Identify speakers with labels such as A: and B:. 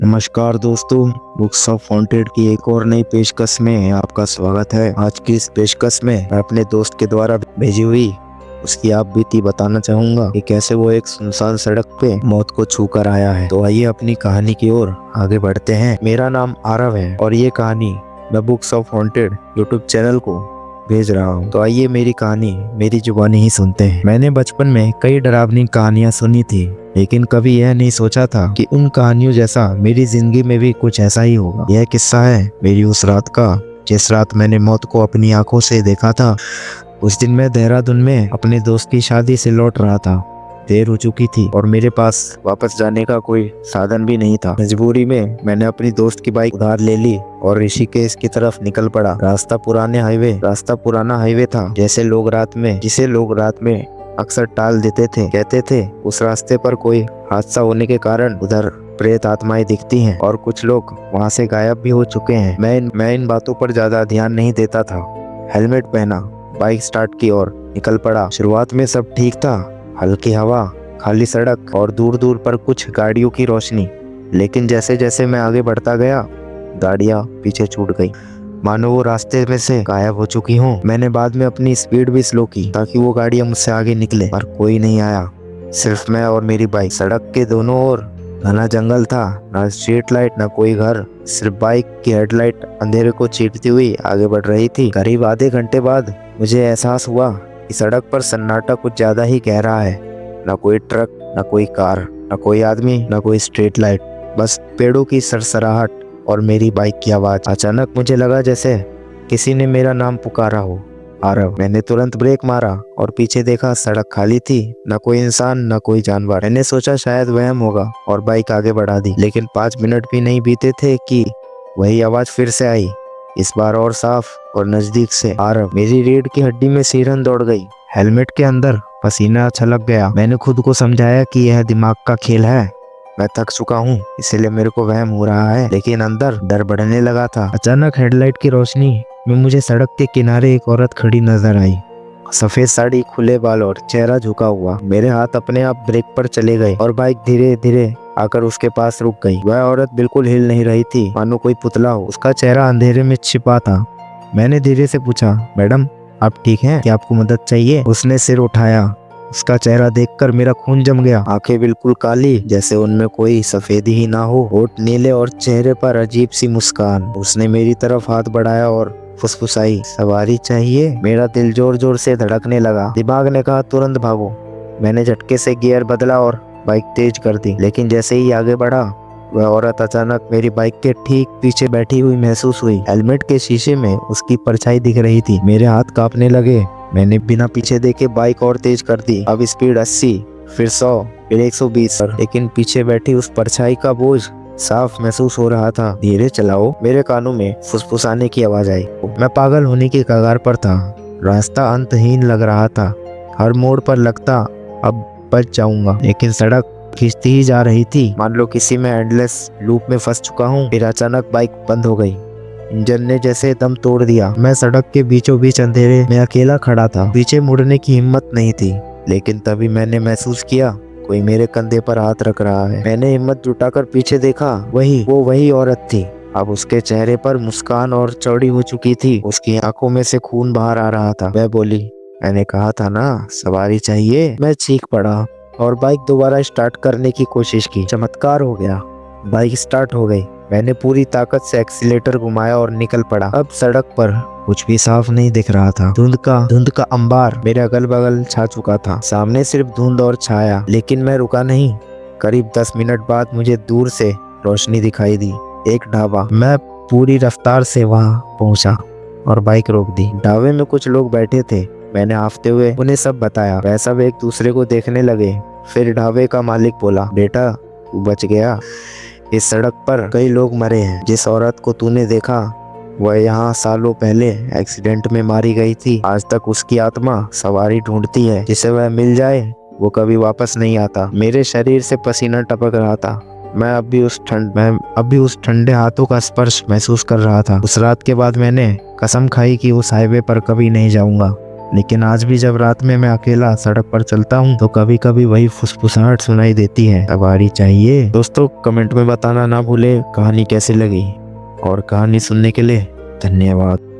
A: नमस्कार दोस्तों, books of wanted की एक और नई पेशकश में आपका स्वागत है। आज की इस पेशकश में मैं अपने दोस्त के द्वारा भेजी हुई उसकी आप बीती बताना चाहूंगा कि कैसे वो एक सुनसान सड़क पे मौत को छू कर आया है। तो आइए अपनी कहानी की ओर आगे बढ़ते हैं। मेरा नाम आरव है और ये कहानी मैं books of wanted YouTube channel को भेज रहा हूँ। तो आइए मेरी कहानी मेरी जुबानी ही सुनते हैं। मैंने बचपन में कई डरावनी कहानियां सुनी थी, लेकिन कभी यह नहीं सोचा था कि उन कहानियों जैसा मेरी जिंदगी में भी कुछ ऐसा ही होगा। यह किस्सा है मेरी उस रात का जिस रात मैंने मौत को अपनी आंखों से देखा था। उस दिन मैं देहरादून में अपने दोस्त की शादी से लौट रहा था। देर हो चुकी थी और मेरे पास वापस जाने का कोई साधन भी नहीं था। मजबूरी में मैंने अपनी दोस्त की बाइक उधार ले ली और ऋषिकेश की तरफ निकल पड़ा। रास्ता पुराना हाईवे था जिसे लोग रात में अक्सर टाल देते थे। कहते थे उस रास्ते पर कोई हादसा होने के कारण उधर प्रेत आत्माएं दिखती हैं और कुछ लोग वहां से गायब भी हो चुके हैं। मैं इन बातों पर ज्यादा ध्यान नहीं देता था। हेलमेट पहना, बाइक स्टार्ट की और निकल पड़ा। शुरुआत में सब ठीक था, हल्की हवा, खाली सड़क और दूर दूर पर कुछ गाड़ियों की रोशनी। लेकिन जैसे जैसे मैं आगे बढ़ता गया, गाड़ियां पीछे छूट गई, मानो वो रास्ते में से गायब हो चुकी हूँ। मैंने बाद में अपनी स्पीड भी स्लो की ताकि वो गाड़ियां मुझसे आगे निकले, पर कोई नहीं आया, सिर्फ मैं और मेरी बाइक। सड़क के दोनों ओर घना जंगल था, ना स्ट्रीट लाइट, ना कोई घर, सिर्फ बाइक की हेडलाइट अंधेरे को चीरती हुई आगे बढ़ रही थी। करीब आधे घंटे बाद मुझे एहसास हुआ कि सड़क पर सन्नाटा कुछ ज्यादा ही गहरा है। ना कोई ट्रक, ना कोई कार, ना कोई आदमी, ना कोई स्ट्रीट लाइट, बस पेड़ों की सरसराहट और मेरी बाइक की आवाज। अचानक मुझे लगा जैसे किसी ने मेरा नाम पुकारा हो, आरव। मैंने तुरंत ब्रेक मारा और पीछे देखा, सड़क खाली थी, न कोई इंसान, न कोई जानवर। मैंने सोचा शायद वहम होगा और बाइक आगे बढ़ा दी। लेकिन 5 मिनट भी नहीं बीते थे कि वही आवाज फिर से आई, इस बार और साफ और नजदीक से। आरव। मेरी रीढ़ की हड्डी में सिरन दौड़ गई, हेलमेट के अंदर पसीना छलक गया। मैंने खुद को समझाया कि यह दिमाग का खेल है, मैं थक चुका हूँ इसलिए मेरे को वहम हो रहा है, लेकिन अंदर डर बढ़ने लगा था। अचानक हेडलाइट की रोशनी में मुझे सड़क के किनारे एक औरत खड़ी नजर आई। सफेद साड़ी, खुले बाल और चेहरा झुका हुआ। मेरे हाथ अपने आप ब्रेक पर चले गए और बाइक धीरे धीरे आकर उसके पास रुक गई। वह औरत बिल्कुल हिल नहीं रही थी, मानो कोई पुतला हो। उसका चेहरा अंधेरे में छिपा था। मैंने धीरे से पूछा, मैडम आप ठीक हैं? क्या आपको मदद चाहिए? उसने सिर उठाया। उसका चेहरा देखकर मेरा खून जम गया। आंखें बिल्कुल काली, जैसे उनमें कोई सफेदी ही ना हो, होठ नीले और चेहरे पर अजीब सी मुस्कान। उसने मेरी तरफ हाथ बढ़ाया और फुसफुसाई, सवारी चाहिए? मेरा दिल जोर जोर से धड़कने लगा। दिमाग ने कहा तुरंत भागो। मैंने झटके से गियर बदला और बाइक तेज कर दी, लेकिन जैसे ही आगे बढ़ा, वह औरत अचानक मेरी बाइक के ठीक पीछे बैठी हुई महसूस हुई। हेलमेट के शीशे में उसकी परछाई दिख रही थी। मेरे हाथ कांपने लगे। मैंने बिना पीछे देखे बाइक और तेज कर दी। अब स्पीड 80, फिर 100, फिर 120, लेकिन पीछे बैठी उस परछाई का बोझ साफ महसूस हो रहा था। धीरे चलाओ, मेरे कानों में फुसफुसाने की आवाज आई। मैं पागल होने की कगार पर था। रास्ता अंतहीन लग रहा था। हर मोड़ पर लगता अब बच जाऊंगा, लेकिन सड़क खींचती ही जा रही थी, मान लो किसी में एंडलेस लूप में फंस चुका हूँ। फिर अचानक बाइक बंद हो गई। इंजन ने जैसे दम तोड़ दिया। मैं सड़क के बीचों बीच अंधेरे में अकेला खड़ा था। पीछे मुड़ने की हिम्मत नहीं थी, लेकिन तभी मैंने महसूस किया कोई मेरे कंधे पर हाथ रख रहा है। मैंने हिम्मत जुटाकर पीछे देखा। वही औरत थी। अब उसके चेहरे पर मुस्कान और चौड़ी हो चुकी थी। उसकी आंखों में से खून बाहर आ रहा था। वह बोली, मैंने कहा था ना सवारी चाहिए। मैं चीख पड़ा और बाइक दोबारा स्टार्ट करने की कोशिश की। चमत्कार हो गया, बाइक स्टार्ट हो गई। मैंने पूरी ताकत से एक्सीलेटर घुमाया और निकल पड़ा। अब सड़क पर कुछ भी साफ नहीं दिख रहा था। धुंध का अंबार मेरे अगल बगल छा चुका था। सामने सिर्फ धुंध और छाया, लेकिन मैं रुका नहीं। करीब 10 मिनट बाद मुझे दूर से रोशनी दिखाई दी, एक ढाबा। मैं पूरी रफ्तार से वहां पहुंचा और बाइक रोक दी। ढाबे में कुछ लोग बैठे थे। मैंने हांफते हुए उन्हें सब बताया। वह सब एक दूसरे को देखने लगे। फिर ढाबे का मालिक बोला, बेटा तू बच गया। इस सड़क पर कई लोग मरे हैं। जिस औरत को तूने देखा वह यहाँ सालों पहले एक्सीडेंट में मारी गई थी। आज तक उसकी आत्मा सवारी ढूंढती है, जिसे वह मिल जाए वो कभी वापस नहीं आता। मेरे शरीर से पसीना टपक रहा था। मैं अब भी उस ठंडे हाथों का स्पर्श महसूस कर रहा था। उस रात के बाद मैंने कसम खाई कि उस हाईवे पर कभी नहीं जाऊंगा। लेकिन आज भी जब रात में मैं अकेला सड़क पर चलता हूँ तो कभी कभी वही फुसफुसाहट सुनाई देती है। सवारी चाहिए। दोस्तों कमेंट में बताना ना भूले कहानी कैसी लगी, और कहानी सुनने के लिए धन्यवाद।